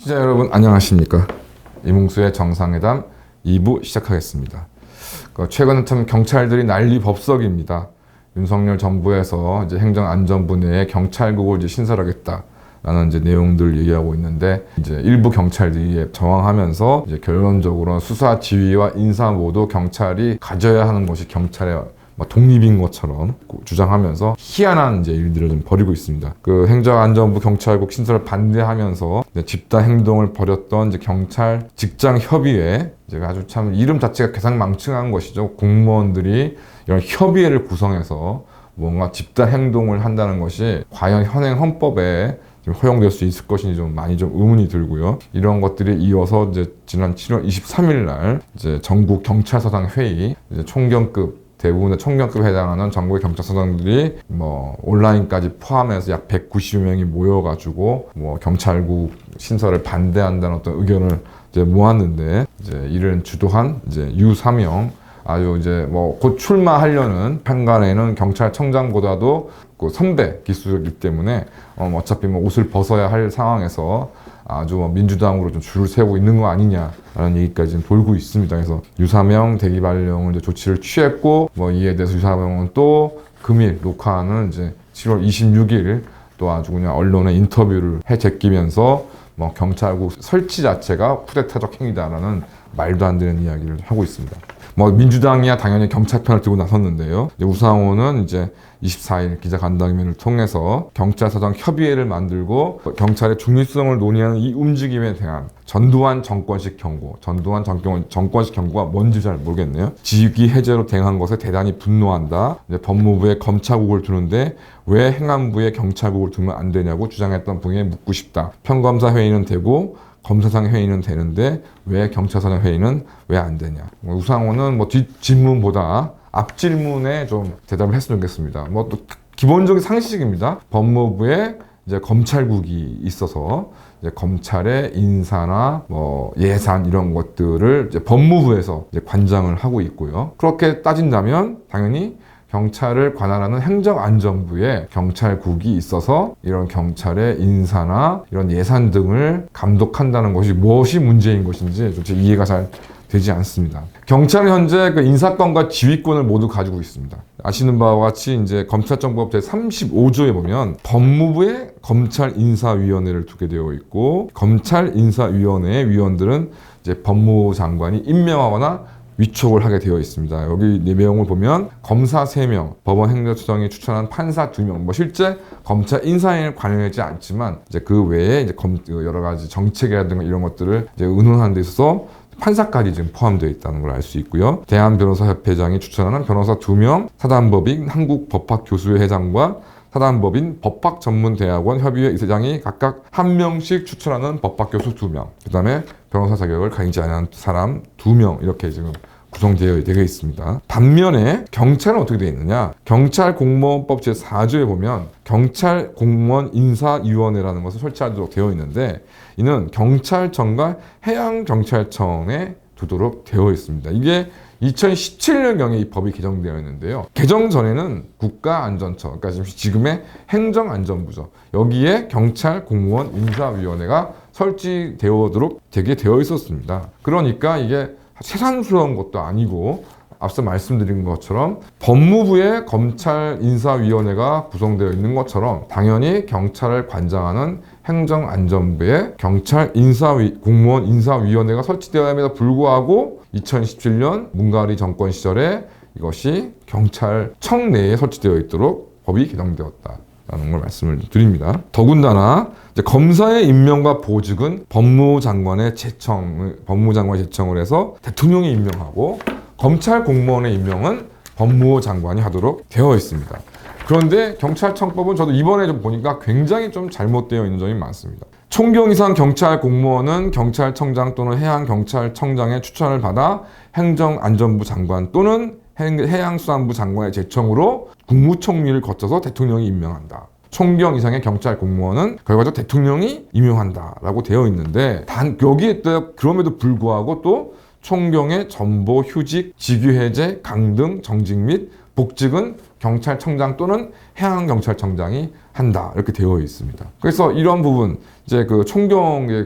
시청자 여러분 안녕하십니까. 이몽수의 정상회담 2부 시작하겠습니다. 최근에 참 경찰들이 난리 법석입니다. 윤석열 정부에서 이제 행정안전부 내에 경찰국을 이제 신설하겠다라는 이제 내용들 얘기하고 있는데, 이제 일부 경찰들이 저항하면서 이제 결론적으로 수사 지휘와 인사 모두 경찰이 가져야 하는 것이 경찰의 독립인 것처럼 주장하면서 희한한 이제 일들을 좀 벌이고 있습니다. 그 행정안전부 경찰국 신설을 반대하면서 집단 행동을 벌였던 이제 경찰 직장 협의회, 제가 아주 참 이름 자체가 개상망측한 것이죠. 공무원들이 이런 협의회를 구성해서 뭔가 집단 행동을 한다는 것이 과연 현행 헌법에 허용될 수 있을 것인지 좀 많이 좀 의문이 들고요. 이런 것들이 이어서 이제 지난 7월 23일 날 이제 전국 경찰서장 회의, 이제 총경급 대부분의 총경급에 해당하는 전국의 경찰서장들이 온라인까지 포함해서 약 190여 명이 모여가지고 경찰국 신설을 반대한다는 어떤 의견을 이제 모았는데, 이제 이를 주도한 이제 유사명, 아주 이제 곧 출마하려는 한간에는 경찰청장보다도 그 선배 기수이기 때문에 어차피 옷을 벗어야 할 상황에서 아주 민주당으로 좀 줄을 세우고 있는 거 아니냐라는 얘기까지 지금 돌고 있습니다. 그래서 유사명 대기 발령을 이제 조치를 취했고, 이에 대해서 유사명은 또 금일 녹화하는 이제 7월 26일 또 아주 그냥 언론에 인터뷰를 해 제끼면서 경찰국 설치 자체가 쿠데타적 행위다라는 말도 안 되는 이야기를 하고 있습니다. 민주당이야 당연히 경찰 편을 들고 나섰는데요. 이제 우상호는 이제 24일 기자간담회를 통해서 경찰서장 협의회를 만들고 경찰의 중립성을 논의하는 이 움직임에 대한 전두환 정권식 경고, 정권식 경고가 뭔지 잘 모르겠네요. 직위 해제로 대응한 것에 대단히 분노한다. 이제 법무부에 검찰국을 두는데 왜 행안부에 경찰국을 두면 안 되냐고 주장했던 분에 묻고 싶다. 평검사 회의는 되고 검사장 회의는 되는데 왜 경찰서장 회의는 왜 안 되냐. 우상호는 뒷질문보다 앞질문에 좀 대답을 했으면 좋겠습니다. 또 기본적인 상식입니다. 법무부에 이제 검찰국이 있어서 이제 검찰의 인사나 예산 이런 것들을 이제 법무부에서 이제 관장을 하고 있고요. 그렇게 따진다면 당연히 경찰을 관할하는 행정안전부에 경찰국이 있어서 이런 경찰의 인사나 이런 예산 등을 감독한다는 것이 무엇이 문제인 것인지 좀 이해가 잘 되지 않습니다. 경찰은 현재 그 인사권과 지휘권을 모두 가지고 있습니다. 아시는 바와 같이 이제 검찰정보법 제35조에 보면 법무부에 검찰인사위원회를 두게 되어 있고, 검찰인사위원회의 위원들은 이제 법무부 장관이 임명하거나 위촉을 하게 되어 있습니다. 여기 내용을 보면 검사 3명, 법원 행정처장이 추천한 판사 2명, 실제 검찰 인사에 관여하지 않지만 이제 그 외에 이제 여러 가지 정책이라든가 이런 것들을 이제 의논하는 데 있어서 판사까지 지금 포함되어 있다는 걸 알 수 있고요. 대한변호사협회장이 추천하는 변호사 2명, 사단법인 한국법학교수회 회장과 사단법인 법학전문대학원 협의회 이사장이 각각 1명씩 추천하는 법학교수 2명, 그 다음에 변호사 자격을 가지지 않은 사람 2명, 이렇게 지금 구성되어 있습니다. 반면에 경찰은 어떻게 되어 있느냐? 경찰공무원법 제4조에 보면 경찰공무원 인사위원회라는 것을 설치하도록 되어 있는데, 이는 경찰청과 해양경찰청에 두도록 되어 있습니다. 이게 2017년경에 이 법이 개정되어 있는데요. 개정 전에는 국가안전처, 그러니까 지금의 행정안전부죠. 여기에 경찰공무원 인사위원회가 설치되도록 되게 되어 있었습니다. 그러니까 이게 세상스러운 것도 아니고, 앞서 말씀드린 것처럼 법무부에 검찰인사위원회가 구성되어 있는 것처럼 당연히 경찰을 관장하는 행정안전부에 공무원 인사위원회가 설치되어야함에도 불구하고 2017년 문가리 정권 시절에 이것이 경찰청 내에 설치되어 있도록 법이 개정되었다라는 걸 말씀을 드립니다. 더군다나 이제 검사의 임명과 보직은 법무장관의 제청을 해서 대통령이 임명하고, 검찰 공무원의 임명은 법무부 장관이 하도록 되어 있습니다. 그런데 경찰청법은 저도 이번에 좀 보니까 굉장히 좀 잘못되어 있는 점이 많습니다. 총경 이상 경찰 공무원은 경찰청장 또는 해양경찰청장의 추천을 받아 행정안전부 장관 또는 해양수산부 장관의 제청으로 국무총리를 거쳐서 대통령이 임명한다. 총경 이상의 경찰 공무원은 결과적으로 대통령이 임명한다라고 되어 있는데, 여기에 그럼에도 불구하고 또 총경의 전보, 휴직, 직위해제, 강등, 정직 및 복직은 경찰청장 또는 해양경찰청장이 한다 이렇게 되어 있습니다. 그래서 이런 부분 이제 그 총경에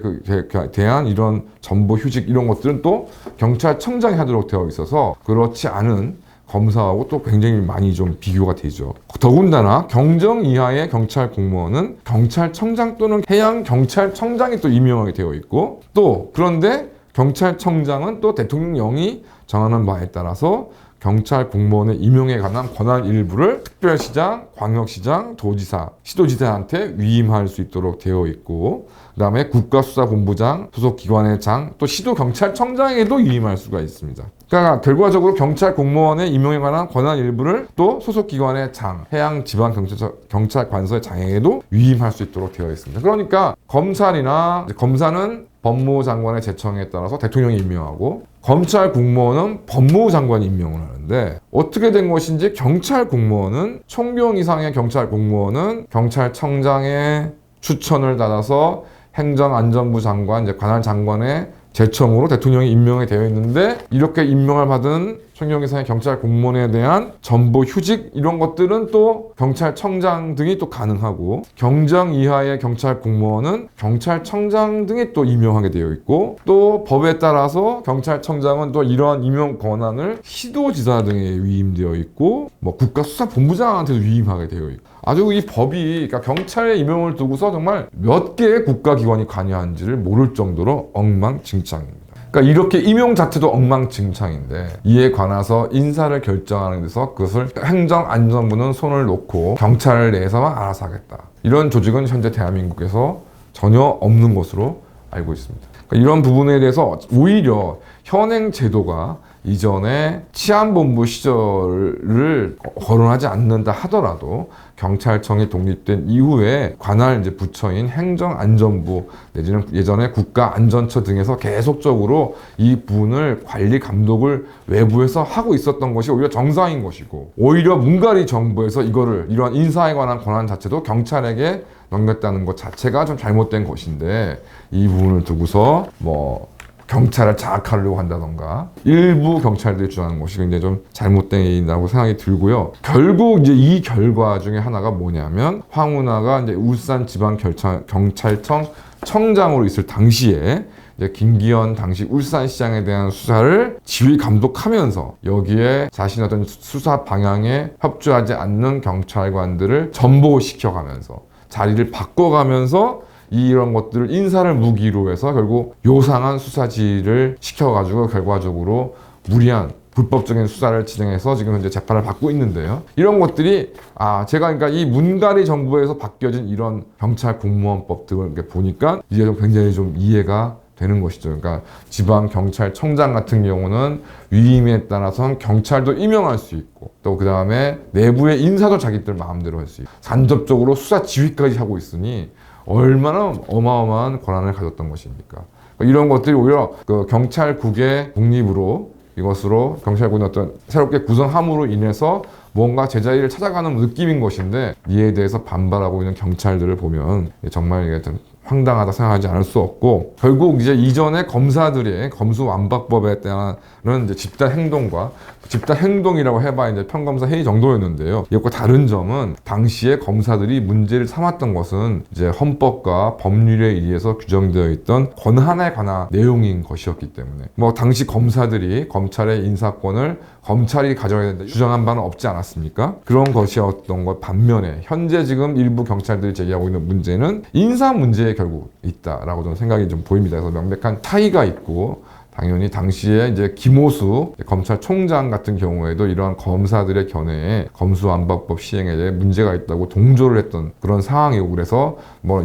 대한 이런 정보 휴직 이런 것들은 또 경찰청장이 하도록 되어 있어서 그렇지 않은 검사하고 또 굉장히 많이 좀 비교가 되죠. 더군다나 경정 이하의 경찰 공무원은 경찰청장 또는 해양경찰청장이 또 임명하게 되어 있고 또 그런데 경찰청장은 또 대통령령이 정하는 바에 따라서 경찰 공무원의 임용에 관한 권한 일부를 특별시장, 광역시장, 도지사, 시도지사한테 위임할 수 있도록 되어 있고 그 다음에 국가수사본부장, 소속기관의 장, 또 시도경찰청장에도 위임할 수가 있습니다. 그러니까 결과적으로 경찰 공무원의 임용에 관한 권한 일부를 또 소속기관의 장, 해양지방경찰관서의 장에게도 위임할 수 있도록 되어 있습니다. 그러니까 검사는 법무부 장관의 제청에 따라서 대통령이 임명하고 검찰 공무원은 법무부 장관이 임명을 하는데 어떻게 된 것인지 경찰 공무원은 총경 이상의 경찰 공무원은 경찰청장의 추천을 받아서 행정안전부 장관, 이제 관할 장관의 제청으로 대통령이 임명이 되어 있는데 이렇게 임명을 받은 총경 이상의 경찰 공무원에 대한 전보 휴직 이런 것들은 또 경찰청장 등이 또 가능하고 경정 이하의 경찰 공무원은 경찰청장 등이 또 임명하게 되어 있고 또 법에 따라서 경찰청장은 또 이러한 임명 권한을 시도지사 등에 위임되어 있고 뭐 국가수사본부장한테도 위임하게 되어 있고 아주 이 법이 그러니까 경찰의 임명을 두고서 정말 몇 개의 국가기관이 관여한지를 모를 정도로 엉망진창입니다. 그러니까 이렇게 임용 자체도 엉망진창인데 이에 관해서 인사를 결정하는 데서 그것을 행정안전부는 손을 놓고 경찰 내에서만 알아서 하겠다. 이런 조직은 현재 대한민국에서 전혀 없는 것으로 알고 있습니다. 그러니까 이런 부분에 대해서 오히려 현행 제도가 이전에 치안본부 시절을 거론하지 않는다 하더라도 경찰청이 독립된 이후에 관할 이제 부처인 행정안전부 내지는 예전에 국가안전처 등에서 계속적으로 이 부분을 관리 감독을 외부에서 하고 있었던 것이 오히려 정상인 것이고 오히려 문가리 정부에서 이러한 인사에 관한 권한 자체도 경찰에게 넘겼다는 것 자체가 좀 잘못된 것인데 이 부분을 두고서 경찰을 장악하려고 한다던가 일부 경찰들이 주장하는 것이 굉장히 좀 잘못된다고 생각이 들고요. 결국 이제 이 결과 중에 하나가 뭐냐면 황운하가 이제 울산지방경찰청 청장으로 있을 당시에 이제 김기현 당시 울산시장에 대한 수사를 지휘 감독하면서 여기에 자신의 어떤 수사 방향에 협조하지 않는 경찰관들을 전보시켜가면서 자리를 바꿔가면서 이런 것들을 인사를 무기로 해서 결국 요상한 수사지를 시켜가지고 결과적으로 무리한 불법적인 수사를 진행해서 지금 현재 재판을 받고 있는데요. 이런 것들이 제가 그러니까 이 문가리 정부에서 바뀌어진 이런 경찰 공무원법 등을 이렇게 보니까 이제 좀 굉장히 좀 이해가 되는 것이죠. 그러니까 지방경찰청장 같은 경우는 위임에 따라서는 경찰도 임명할 수 있고 또 그 다음에 내부의 인사도 자기들 마음대로 할 수 있고 간접적으로 수사 지휘까지 하고 있으니 얼마나 어마어마한 권한을 가졌던 것입니까? 이런 것들이 오히려 그 경찰국의 독립으로 이것으로 경찰국이 어떤 새롭게 구성함으로 인해서 뭔가 제자리를 찾아가는 느낌인 것인데 이에 대해서 반발하고 있는 경찰들을 보면 정말 이게 좀 황당하다 생각하지 않을 수 없고 결국 이제 이전에 검사들의 검수완박법에 따른 이제 집단 행동이라고 해봐야 이제 평검사 회의 정도였는데요. 이것과 다른 점은 당시에 검사들이 문제를 삼았던 것은 이제 헌법과 법률에 의해서 규정되어 있던 권한에 관한 내용인 것이었기 때문에 당시 검사들이 검찰의 인사권을 검찰이 가져야 된다 주장한 바는 없지 않았습니까? 그런 것이었던 것 반면에 현재 지금 일부 경찰들이 제기하고 있는 문제는 인사 문제에 결국 있다라고 저는 생각이 좀 보입니다. 그래서 명백한 차이가 있고 당연히 당시에 이제 김호수 검찰총장 같은 경우에도 이러한 검사들의 견해에 검수완박법 시행에 대해 문제가 있다고 동조를 했던 그런 상황이고 그래서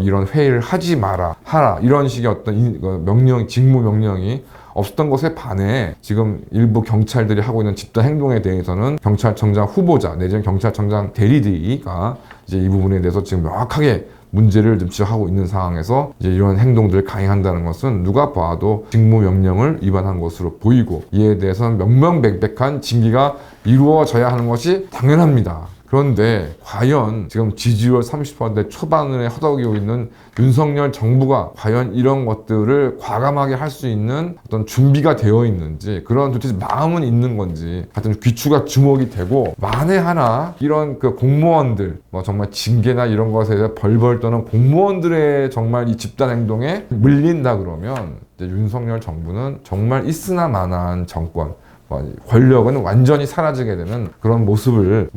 이런 회의를 하지 마라 하라 이런 식의 어떤 직무 명령이 없었던 것에 반해 지금 일부 경찰들이 하고 있는 집단 행동에 대해서는 경찰청장 후보자 내지는 경찰청장 대리들이가 이제 이 부분에 대해서 지금 명확하게 문제를 좀 지적하고 있는 상황에서 이제 이런 행동들을 강행한다는 것은 누가 봐도 직무명령을 위반한 것으로 보이고 이에 대해서는 명명백백한 징계가 이루어져야 하는 것이 당연합니다. 그런데 과연 지금 지지율 30% 초반에 허덕이고 있는 윤석열 정부가 과연 이런 것들을 과감하게 할 수 있는 어떤 준비가 되어 있는지, 그런 도대체 마음은 있는 건지, 하여튼 귀추가 주목이 되고, 만에 하나 이런 그 공무원들, 뭐 정말 징계나 이런 것에 대해서 벌벌 떠는 공무원들의 정말 이 집단 행동에 물린다 그러면 이제 윤석열 정부는 정말 있으나 마나한 정권, 권력은 완전히 사라지게 되는 그런 모습을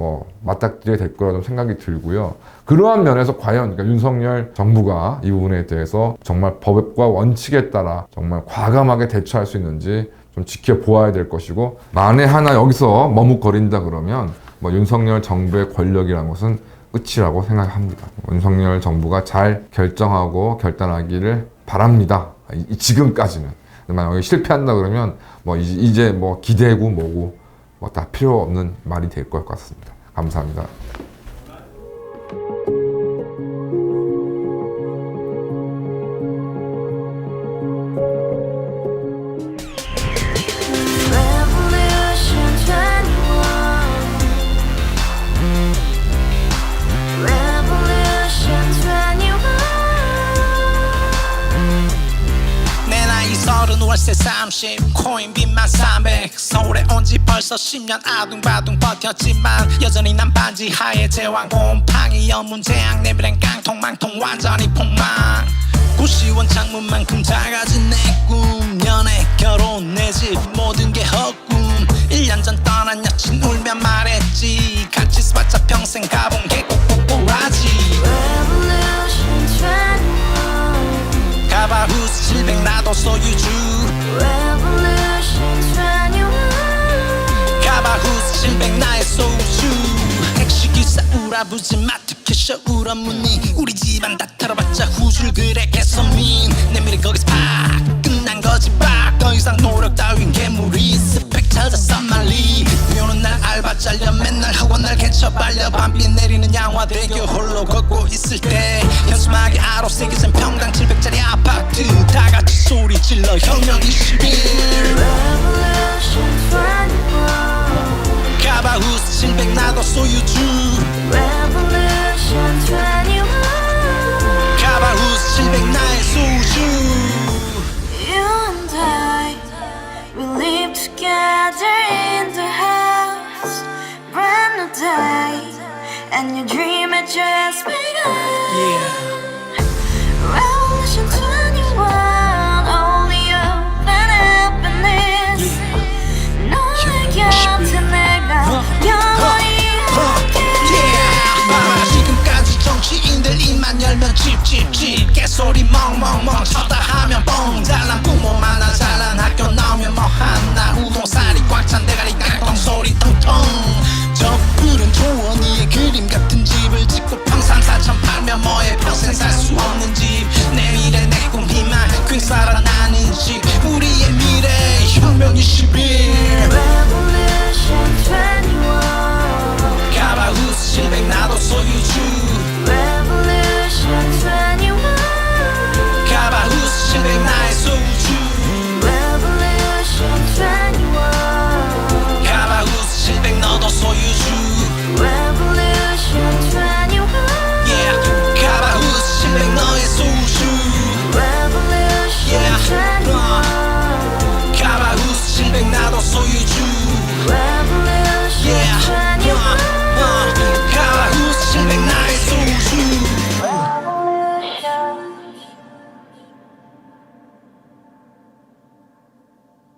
맞닥뜨리게 될 거라 좀 생각이 들고요. 그러한 면에서 과연 그러니까 윤석열 정부가 이 부분에 대해서 정말 법과 원칙에 따라 정말 과감하게 대처할 수 있는지 좀 지켜보아야 될 것이고, 만에 하나 여기서 머뭇거린다 그러면 윤석열 정부의 권력이라는 것은 끝이라고 생각합니다. 윤석열 정부가 잘 결정하고 결단하기를 바랍니다. 지금까지는. 만약에 실패한다 그러면 이제 기대고 뭐고 다 필요 없는 말이 될 것 같습니다. 감사합니다. 월세 30 코인빚만 300 서울에 온 지 벌써 10년 아둥바둥 버텼지만 여전히 난 반지 하에 제왕 곰팡이 연문제약 내비랑 깡통망통 완전히 폭망 고시원 창문만큼 작아진 내 꿈 연애 결혼 내 집 모든 게 헛꿈 1년 전 떠난 여친 울며 말했지 같이 써봤자 평생 가본 게 꼭꼭꼭하지 가바후스 700 나도 소유주 가바후스 700 나의 소주 택시기사 우라부지 마트 캐셔 울어무니 우리 집안 다 털어봤자 후줄 그래 개선민 내 미래 거기서 팍 끝난 거지 팍더 이상 노력 따윈 괴물이 스펙 찾아 쌈말리 비오는 날 알바 잘려 맨날 학원 날 개쳐 발려 밤비 내리는 양화대교 홀로 걷고 있을 때 현수막에 아로 새겨진 평당 700짜리 아파트 다같이 소리 질러 혁명 21 가바후스 700 나도 소유주 가바후스 700 나의 소주 You and I, we live together in the house brand new day and your dream had just begun Revolution 21 only open happiness 너의 곁에 내가 영원히 지금까지 정치인들 입만 열면 찝찝찝 개소리 멍멍멍 쳐다 하면 뻥 잘난 부모 만나자